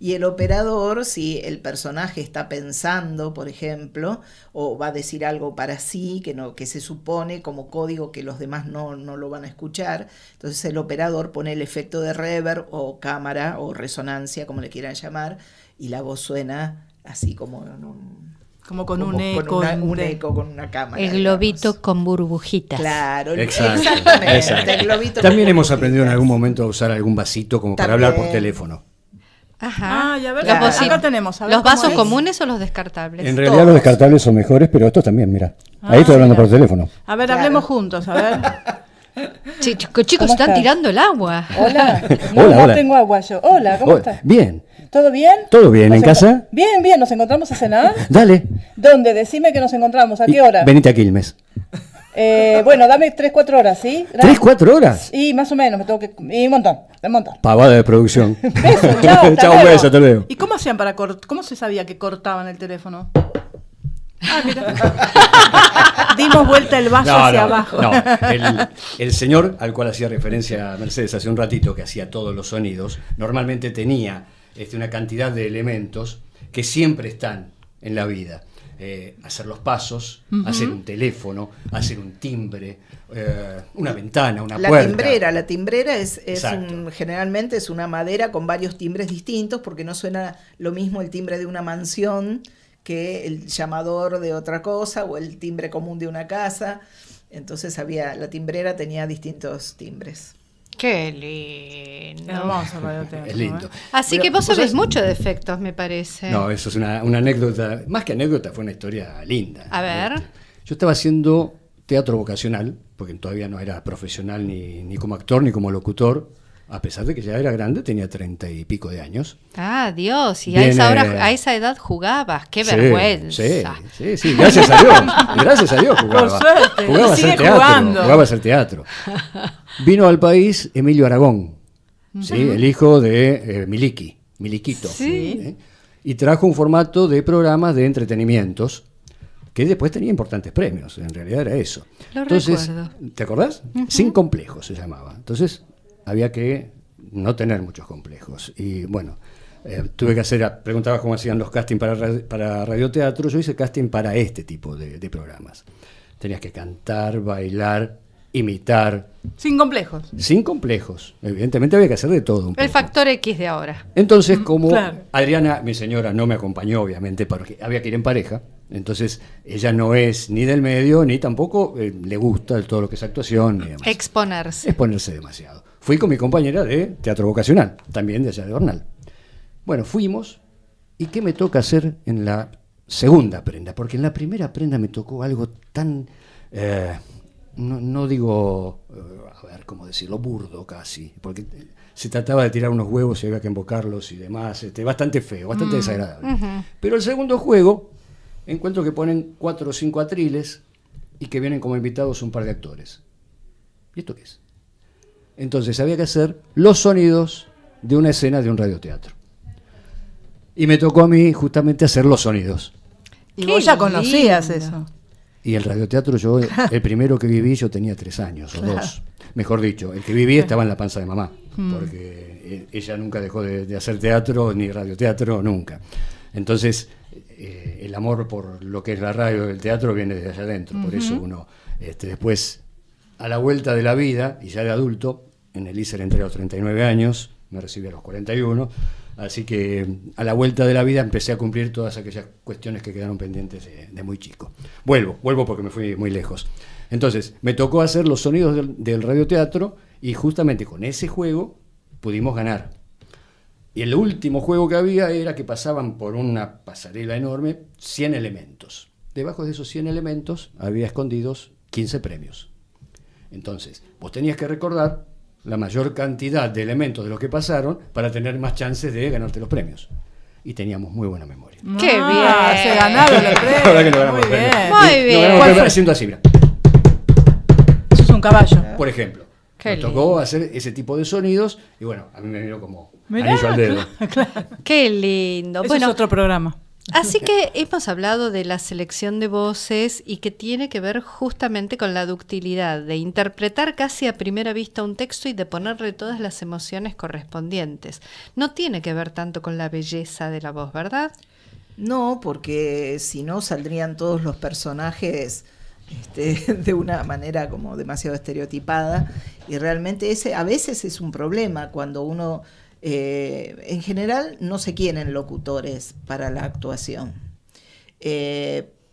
Y el operador, si el personaje está pensando, por ejemplo, o va a decir algo para sí, que se supone como código que los demás no lo van a escuchar, entonces el operador pone el efecto de reverb o cámara o resonancia, como le quieran llamar, y la voz suena así como en un... Como con un con eco. un eco, con una cámara. El globito digamos. con burbujitas. Claro, Exacto, exactamente. exacto. El globito También con hemos aprendido en burbujitas. algún momento a usar algún vasito como para También. hablar por teléfono. Ajá. Ah, y a ver, Claro. acá tenemos. A ver ¿Los cómo vasos es. comunes o los descartables? En realidad Todos. los descartables son mejores, pero estos también, mira. Ah, Ahí estoy hablando mira. por teléfono. A ver, Claro. hablemos juntos, a ver. Chicos, están tirando el agua. Hola. Hola, no hola. tengo agua yo. Hola, ¿cómo Oh, estás? bien, ¿Todo bien? ¿todo bien? ¿Nos ¿En casa? Bien, bien. ¿Nos encontramos a cenar? Dale. ¿Dónde? Decime que nos encontramos. ¿A Y qué hora? Venite a Quilmes. Bueno, dame 3-4 horas, ¿sí? ¿3-4 horas? Y más o menos, me tengo que... Y un montón. Pavada de producción. Beso, chao, hasta Chao, un luego. beso, hasta luego. ¿Y cómo hacían para cortar? ¿Cómo se sabía que cortaban el teléfono? Ah, mira. Dimos vuelta el vaso hacia abajo. no. El señor al cual hacía referencia Mercedes hace un ratito, que hacía todos los sonidos, normalmente tenía una cantidad de elementos que siempre están en la vida. Hacer los pasos, hacer un teléfono, hacer un timbre, una ventana, una puerta. La timbrera es Exacto. generalmente es una madera con varios timbres distintos, porque no suena lo mismo el timbre de una mansión que el llamador de otra cosa o el timbre común de una casa. Entonces la timbrera tenía distintos timbres. Qué lindo. Hermoso radioteatro. Es lindo. Así Pero, que vos ¿vos sabés sabés? mucho de efectos, me parece. No, eso es una anécdota, más que anécdota, fue una historia linda. A ver. Yo estaba haciendo teatro vocacional, porque todavía no era profesional ni como actor ni como locutor, a pesar de que ya era grande, tenía 30 y pico de años. Ah, Dios, y Viene- a esa edad jugabas, qué Sí, vergüenza. Sí, gracias a Dios. Gracias a Dios jugaba. Por suerte, Jugaba a sigue hacer teatro. jugando. Jugaba a hacer teatro. Vino al país Emilio Aragón, ¿sí? El hijo de Miliquito. Sí. Y trajo un formato de programas de entretenimientos que después tenía importantes premios. En realidad era eso. Lo Entonces, recuerdo. ¿te acordás? Sin complejos se llamaba. Entonces había que no tener muchos complejos. Y bueno, tuve que preguntabas cómo hacían los castings para radioteatro. Yo hice casting para este tipo de programas. Tenías que cantar, bailar, imitar, Sin complejos. sin complejos. Evidentemente había que hacer de todo un El poco. factor X de ahora. Entonces, como claro. Adriana, mi señora, no me acompañó, obviamente, porque había que ir en pareja, entonces ella no es ni del medio, ni tampoco le gusta todo lo que es actuación, ni demás. Exponerse. Exponerse demasiado. Fui con mi compañera de teatro vocacional, también de allá de Bernal. Bueno, fuimos, ¿y qué me toca hacer en la segunda prenda? Porque en la primera prenda me tocó algo tan, no digo, a ver, ¿cómo decirlo? Burdo casi, porque se trataba de tirar unos huevos y había que embocarlos y demás, bastante feo, bastante desagradable. Pero el segundo juego, encuentro que ponen 4 o 5 atriles y que vienen como invitados un par de actores. ¿Y esto qué es? Entonces había que hacer los sonidos de una escena de un radioteatro. Y me tocó a mí justamente hacer los sonidos. Y Qué vos ya conocías lindo. eso. Y el radioteatro, el primero que viví, yo tenía 3 años o 2. Mejor dicho, el que viví estaba en la panza de mamá, porque ella nunca dejó de hacer teatro, ni radioteatro, nunca. Entonces, el amor por lo que es la radio y el teatro viene desde allá adentro. Por eso uno, después, a la vuelta de la vida, y ya de adulto, en el ISER entré a los 39 años, me recibí a los 41, así que a la vuelta de la vida empecé a cumplir todas aquellas cuestiones que quedaron pendientes de muy chico. Vuelvo porque me fui muy lejos. Entonces, me tocó hacer los sonidos del radioteatro y justamente con ese juego pudimos ganar. Y el último juego que había era que pasaban por una pasarela enorme 100 elementos. Debajo de esos 100 elementos había escondidos 15 premios. Entonces, vos tenías que recordar la mayor cantidad de elementos de los que pasaron para tener más chances de ganarte los premios. Y teníamos muy buena memoria. ¡Qué Ah, bien! se ganaron los premios. La verdad que lo ganamos Muy los premios. bien. Muy Y bien. lo ganamos ¿Cuál los premios fue? haciendo así, mira. Eso es un caballo. Por ejemplo. Qué Nos lindo. tocó hacer ese tipo de sonidos y bueno, a mí me vino como Mirá, anillo al dedo. ¡Qué lindo! Eso Bueno, es otro programa. Así que hemos hablado de la selección de voces y que tiene que ver justamente con la ductilidad, de interpretar casi a primera vista un texto y de ponerle todas las emociones correspondientes. No tiene que ver tanto con la belleza de la voz, ¿verdad? No, porque si no saldrían todos los personajes de una manera como demasiado estereotipada, y realmente ese a veces es un problema cuando uno... en general no se quieren locutores para la actuación,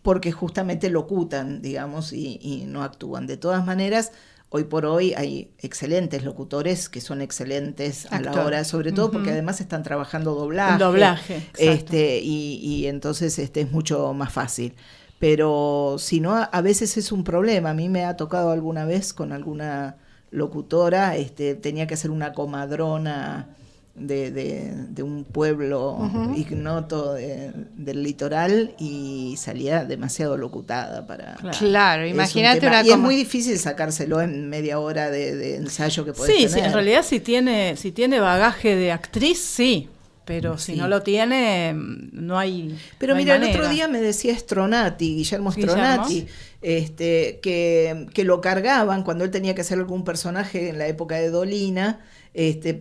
porque justamente locutan, digamos, y no actúan. De todas maneras, hoy por hoy hay excelentes locutores que son excelentes a la hora, sobre todo porque además están trabajando doblaje. El doblaje, exacto. Y entonces es mucho más fácil. Pero si no, a veces es un problema. A mí me ha tocado alguna vez con alguna locutora, tenía que hacer una comadrona de un pueblo ignoto del litoral y salía demasiado locutada para... Claro, imagínate una y es muy difícil sacárselo en media hora de ensayo que podés tener. Sí, en realidad si tiene bagaje de actriz, sí, pero si no lo tiene, no hay... Pero no hay mira, manera. el otro día me decía Guillermo Stronati, que lo cargaban cuando él tenía que hacer algún personaje en la época de Dolina,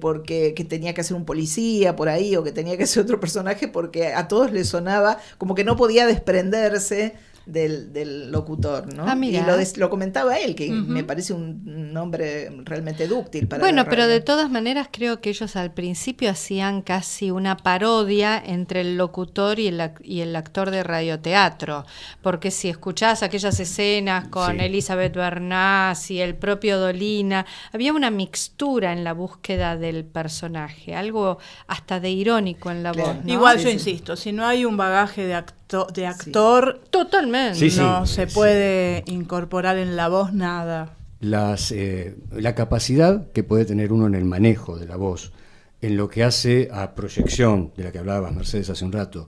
porque que tenía que hacer un policía por ahí o que tenía que hacer otro personaje, porque a todos les sonaba como que no podía desprenderse del locutor, ¿no? Y lo comentaba él, que me parece un nombre realmente dúctil para bueno, la pero radio. de todas maneras creo que ellos al principio hacían casi una parodia entre el locutor y el actor de radioteatro, porque si escuchás aquellas escenas con Elizabeth Bernás y el propio Dolina, había una mixtura en la búsqueda del personaje, algo hasta de irónico en la voz, ¿no? Igual yo insisto, si no hay un bagaje de actor, totalmente no se puede incorporar en la voz nada. La capacidad que puede tener uno en el manejo de la voz, en lo que hace a proyección, de la que hablabas, Mercedes, hace un rato,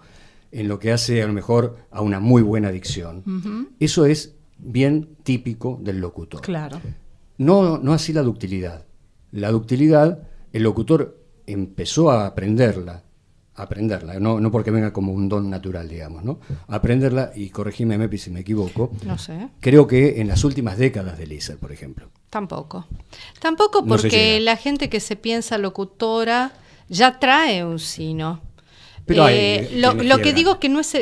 en lo que hace a lo mejor a una muy buena dicción, eso es bien típico del locutor. Claro. No así la ductilidad. La ductilidad, el locutor empezó a aprenderla, no porque venga como un don natural, digamos, ¿no? Aprenderla, y corregime, Mepi, si me equivoco. No sé. Creo que en las últimas décadas de Lícer, por ejemplo. Tampoco No porque la gente que se piensa locutora ya trae un sino. Pero hay lo que digo que no es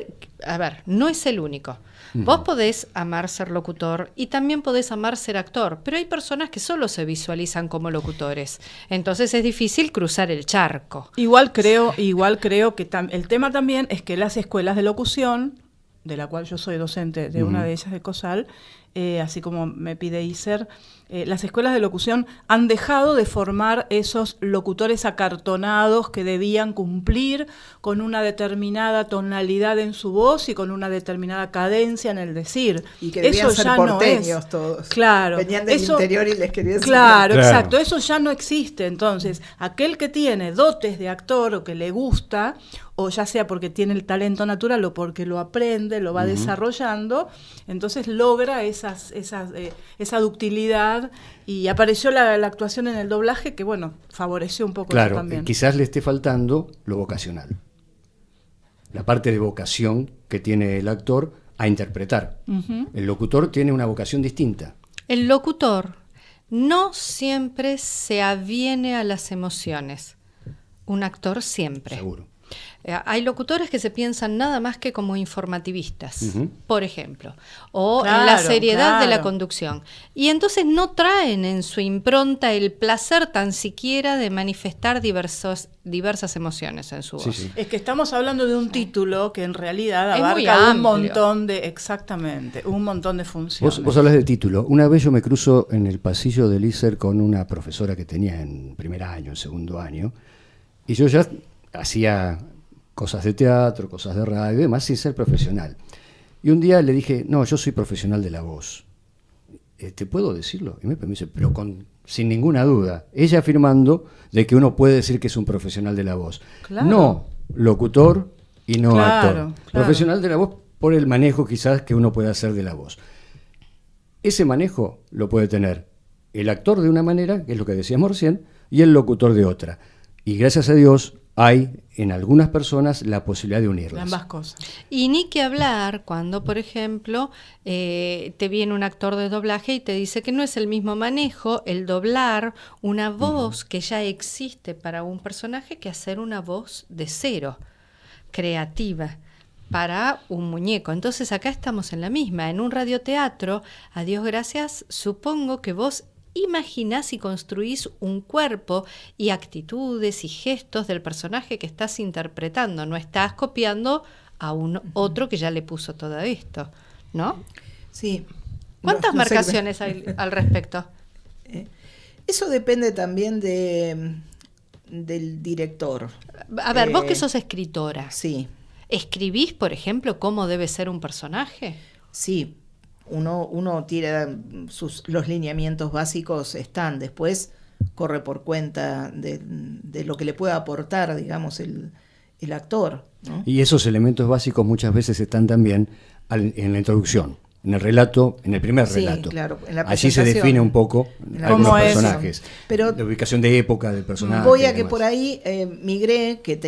no es el único. Vos podés amar ser locutor y también podés amar ser actor, pero hay personas que solo se visualizan como locutores. Entonces es difícil cruzar el charco. Igual creo que el tema también es que las escuelas de locución, de la cual yo soy docente de una de ellas de COSAL, así como me pide ISER, las escuelas de locución han dejado de formar esos locutores acartonados que debían cumplir con una determinada tonalidad en su voz y con una determinada cadencia en el decir. Y que debían ser porteños todos. Claro. Venían del interior y les querían ser. Claro, exacto. Eso ya no existe. Entonces, aquel que tiene dotes de actor o que le gusta, o ya sea porque tiene el talento natural o porque lo aprende, lo va desarrollando, entonces logra esa ductilidad, y apareció la actuación en el doblaje que, bueno, favoreció un poco eso también. Quizás le esté faltando lo vocacional, la parte de vocación que tiene el actor a interpretar. El locutor tiene una vocación distinta. El locutor no siempre se aviene a las emociones. Un actor siempre. Seguro. Hay locutores que se piensan nada más que como informativistas, por ejemplo, o en la seriedad de la conducción. Y entonces no traen en su impronta el placer tan siquiera de manifestar diversas emociones en su voz. Sí. Es que estamos hablando de un título que en realidad Es muy abarca un amplio. montón de funciones. Vos hablas de título. Una vez yo me cruzo en el pasillo del ISER con una profesora que tenía en primer año, en segundo año, y yo ya hacía cosas de teatro, cosas de radio y demás, sin ser profesional. Y un día le dije, no, yo soy profesional de la voz. ¿Te puedo decirlo? Y me dice, pero sin ninguna duda. Ella afirmando de que uno puede decir que es un profesional de la voz. Claro. No locutor y no actor. Claro. Profesional de la voz por el manejo quizás que uno puede hacer de la voz. Ese manejo lo puede tener el actor de una manera, que es lo que decíamos recién, y el locutor de otra. Y gracias a Dios hay en algunas personas la posibilidad de unirlas. Ambas cosas. Y ni que hablar cuando, por ejemplo, te viene un actor de doblaje y te dice que no es el mismo manejo el doblar una voz que ya existe para un personaje que hacer una voz de cero, creativa, para un muñeco. Entonces acá estamos en la misma. En un radioteatro, a Dios gracias, supongo que vos imaginás y construís un cuerpo y actitudes y gestos del personaje que estás interpretando, no estás copiando a un otro que ya le puso todo esto, ¿no? Sí. ¿Cuántas No sé marcaciones hay al respecto? Eso depende también del director. A ver, vos que sos escritora, Sí, ¿escribís, por ejemplo, cómo debe ser un personaje? sí. Uno tira los lineamientos básicos están, después corre por cuenta de lo que le pueda aportar, digamos, el actor, ¿no? Y esos elementos básicos muchas veces están también en la introducción, en el relato, en el primer Sí, relato. claro, en la Allí se presentación. define un poco la algunos ¿Cómo es? personajes, Pero la ubicación de época del personaje. voy a y que demás. por ahí Migré, que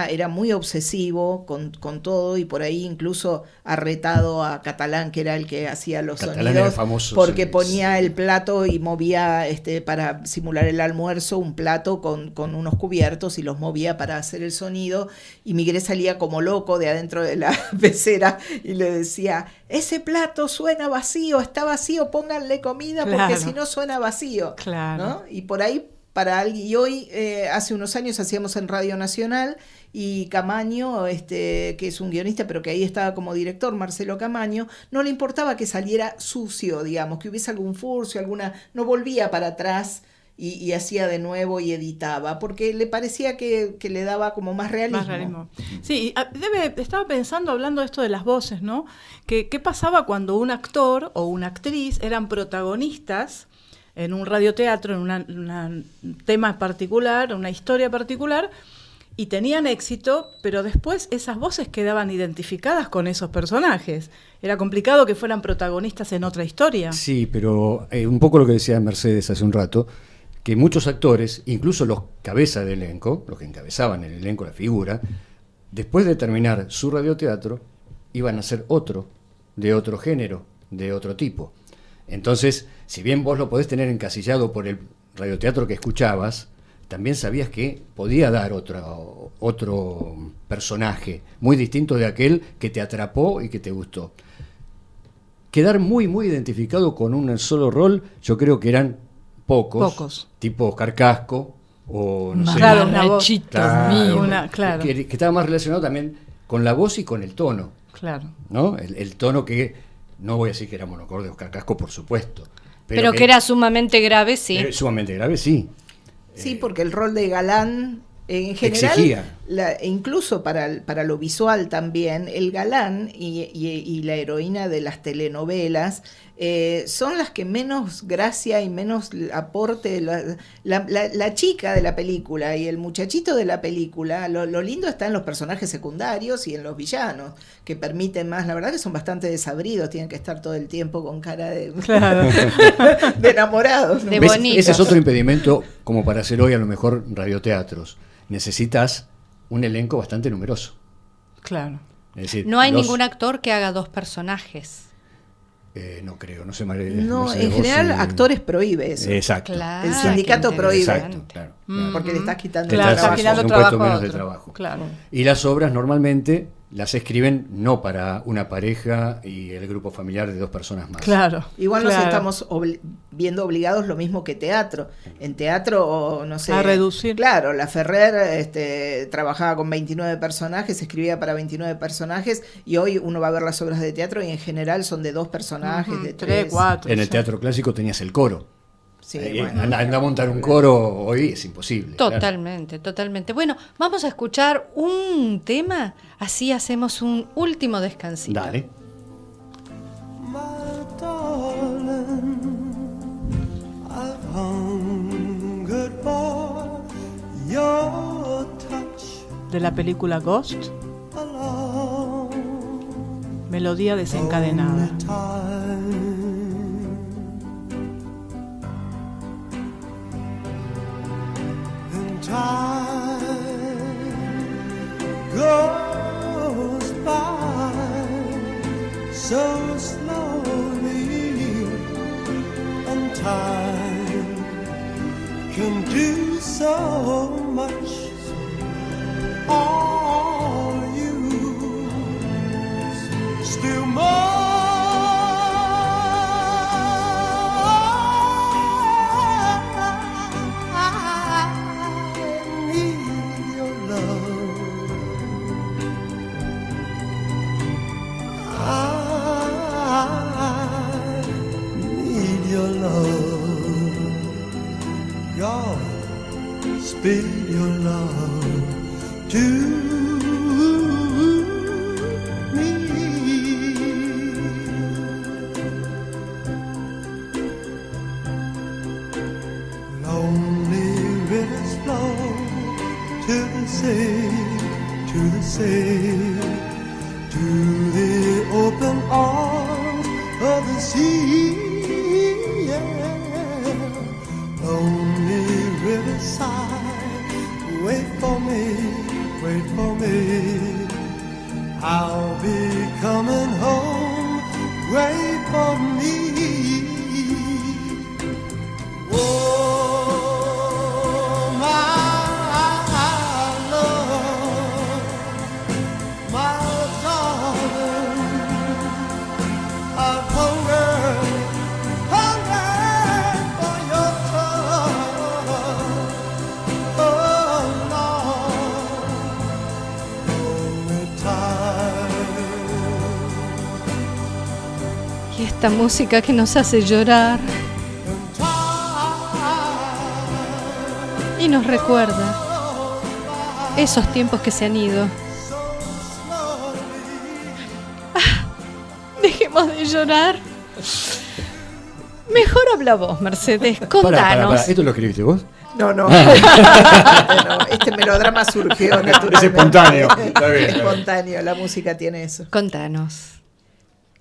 era muy obsesivo con todo, y por ahí incluso ha retado a Catalán, que era el que hacía los Catalán sonidos, era famoso, porque sí. ponía el plato y movía para simular el almuerzo, un plato con unos cubiertos y los movía para hacer el sonido, y Migré salía como loco de adentro de la pecera y le decía: ese plato suena vacío, está vacío, pónganle comida porque Claro. si no suena vacío. Claro. ¿No? Y por ahí para alguien, y hoy hace unos años hacíamos en Radio Nacional, y Camaño, que es un guionista pero que ahí estaba como director, Marcelo Camaño, no le importaba que saliera sucio, digamos, que hubiese algún furcio, no volvía para atrás y hacía de nuevo y editaba, porque le parecía que le daba como más realismo. Más realismo. Sí, estaba pensando, hablando de esto de las voces, ¿no? ¿Qué pasaba cuando un actor o una actriz eran protagonistas en un radioteatro, en un tema particular, una historia particular, y tenían éxito, pero después esas voces quedaban identificadas con esos personajes? Era complicado que fueran protagonistas en otra historia. Sí, pero un poco lo que decía Mercedes hace un rato, que muchos actores, incluso los cabezas de elenco, los que encabezaban el elenco, la figura, después de terminar su radioteatro, iban a hacer otro, de otro género, de otro tipo. Entonces, si bien vos lo podés tener encasillado por el radioteatro que escuchabas, también sabías que podía dar otro personaje, muy distinto de aquel que te atrapó y que te gustó. Quedar muy, muy identificado con un solo rol, yo creo que eran pocos. Tipo Oscar Casco, o no sé. Claro, una voz. Claro, claro. que estaba más relacionado también con la voz y con el tono, Claro. ¿no? El tono que, no voy a decir que era monocorde Oscar Casco, por supuesto. Pero que era sumamente grave, sí. Sumamente grave, sí. Sí, porque el rol de galán, en general, Exigía. incluso para lo visual también, el galán y la heroína de las telenovelas son las que menos gracia y menos aporte, la chica de la película y el muchachito de la película, lo lindo está en los personajes secundarios y en los villanos, que permiten más, la verdad que son bastante desabridos, tienen que estar todo el tiempo con cara de, Claro. de enamorados, ¿no? De ¿Ves? bonitos. Ese es otro impedimento, como para hacer hoy a lo mejor radioteatros. Necesitas un elenco bastante numeroso. Claro. Es decir, No hay ningún actor que haga dos personajes. No creo, no sé. María, No, Mercedes, en vos, general actores prohíbe eso. Exacto. Claro, El sindicato qué prohíbe. interesante. Exacto, claro. Porque le estás quitando Claro, el está trabajo. quitando un trabajo puesto a menos de otro. trabajo. Claro. Y las obras normalmente las escriben no para una pareja y el grupo familiar de dos personas más. Claro. Igual nos claro. estamos viendo obligados lo mismo que teatro. En teatro, no sé. A reducir. Claro, la Ferrer trabajaba con 29 personajes, escribía para 29 personajes, y hoy uno va a ver las obras de teatro y en general son de 2 personajes, Ujú, de 3, 3. 4. En el teatro clásico tenías el coro. Sí, Anda bueno. a montar un coro hoy es imposible. Totalmente, totalmente. Bueno, vamos a escuchar un tema, así hacemos un último descansito. Dale. My darling, I've hungered for your touch De la película Ghost, along melodía desencadenada. time. And time so slowly, and time can do so much. Are you still more? Spill your love to me. Lonely rivers flow to the sea, to the sea, to the open arms of the sea. Yeah. Lonely riverside, wait for me, wait for me. I'll be coming home, wait for me. Oh, my love, my darling, I've hungered for your touch. Oh, Lord, only time. Y esta música que nos hace llorar y nos recuerda esos tiempos que se han ido. Dejemos de llorar. Mejor habla vos, Mercedes. Contanos. Pará. ¿Esto lo escribiste vos? No, no. Este melodrama surgió naturalmente. Es espontáneo. Está bien. Espontáneo, la música tiene eso. Contanos.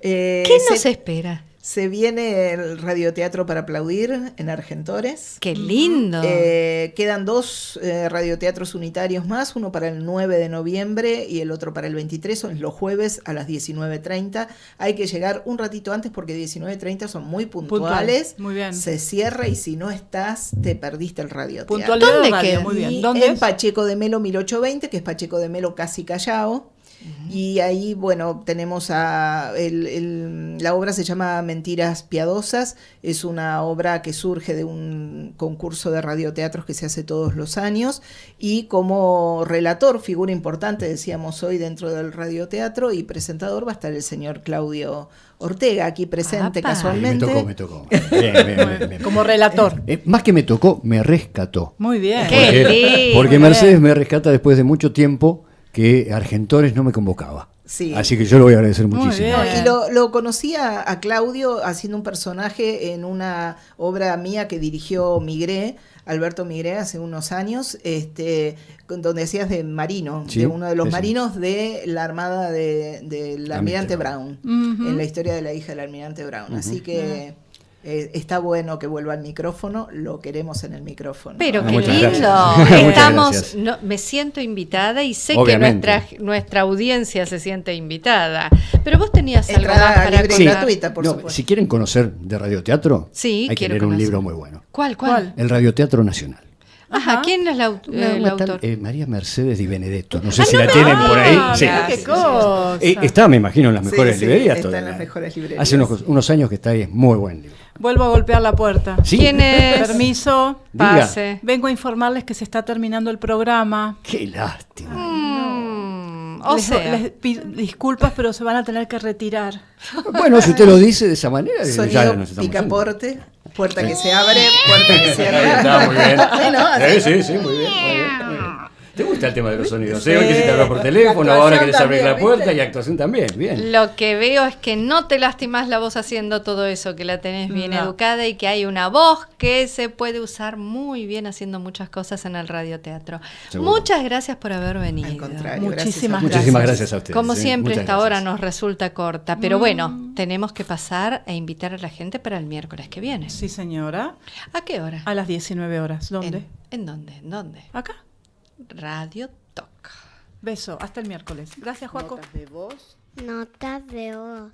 ¿Qué nos se, espera? se viene el radioteatro para aplaudir en Argentores. ¡Qué lindo! Quedan 2 radioteatros unitarios más, uno para el 9 de noviembre y el otro para el 23, son los jueves a las 19:30. Hay que llegar un ratito antes porque 19:30 son muy puntuales. Muy bien. Se cierra y si no estás, te perdiste el radioteatro. Puntualidad ¿Dónde de radio, queda? muy bien. Y ¿Dónde en es? Pacheco de Melo 1820, que es Pacheco de Melo casi Callao. Y ahí, bueno, tenemos la obra se llama Mentiras Piadosas, es una obra que surge de un concurso de radioteatros que se hace todos los años, y como relator, figura importante, decíamos hoy, dentro del radioteatro, y presentador va a estar el señor Claudio Ortega, aquí presente. ¡Apa! Casualmente. Me tocó. Bien. Como relator. Más que me tocó, me rescató. Muy bien. ¡Qué lindo! Porque Mercedes me rescata después de mucho tiempo que Argentores no me convocaba. Sí. Así que yo lo voy a agradecer Muy muchísimo. bien. No, y lo conocí a Claudio haciendo un personaje en una obra mía que dirigió Migré, Alberto Migré, hace unos años, donde hacías de marino, Sí, de uno de los ese. marinos de la armada del almirante Brown, Ujú. en la historia de la hija del almirante Brown. Así que está bueno que vuelva al micrófono, lo queremos en el micrófono. Pero qué Muchas lindo. gracias. Muchas Estamos, gracias. me siento invitada y sé Obviamente. que nuestra audiencia se siente invitada. Pero vos tenías algo más Entrada para libre y contar. gratuita, por No, supuesto. si quieren conocer de radioteatro, Sí, hay que quiero leer un conocer. libro muy bueno. ¿Cuál? El Radioteatro Nacional. Ajá, ¿quién es el Una tal, autor? María Mercedes Di Benedetto. No sé Ah, si no la me tienen por ahí. digas. Sí. Qué cosa. Está, me imagino, en las Sí, mejores sí, librerías. está en todavía. las mejores librerías. Hace unos años que está ahí, es muy buen libro. Vuelvo a golpear la puerta. Sí. ¿Quién es? Permiso. Diga. Pase. Vengo a informarles que se está terminando el programa. Qué lástima. O les sea, pido disculpas, pero se van a tener que retirar. Bueno, si usted lo dice de esa manera, ya Sonido nos estamos picaporte, puerta que se abre, puerta que se Ahí cierra. está, muy bien. Sí, ¿no? Así. Sí, muy bien. ¿Te gusta el tema de los sonidos? Sí. Hoy quisiste hablar por teléfono, La ahora actuación querés abrir la también, puerta ¿viste? y actuación también. Bien. lo que veo es que no te lastimas la voz haciendo todo eso, que la tenés bien No. educada y que hay una voz que se puede usar muy bien haciendo muchas cosas en el radioteatro. Seguro. Muchas gracias por haber venido. Al contrario, Muchísimas Muchísimas gracias a ustedes. Como ¿eh? siempre, Muchas esta hora gracias. nos resulta corta, pero bueno, tenemos que pasar a invitar a la gente para el miércoles que viene. Sí, señora. ¿A qué hora? A las 19 horas. ¿Dónde? ¿En dónde? ¿En dónde? Acá. Radio Talk. Beso. Hasta el miércoles. Gracias, Joaco. Notas de voz.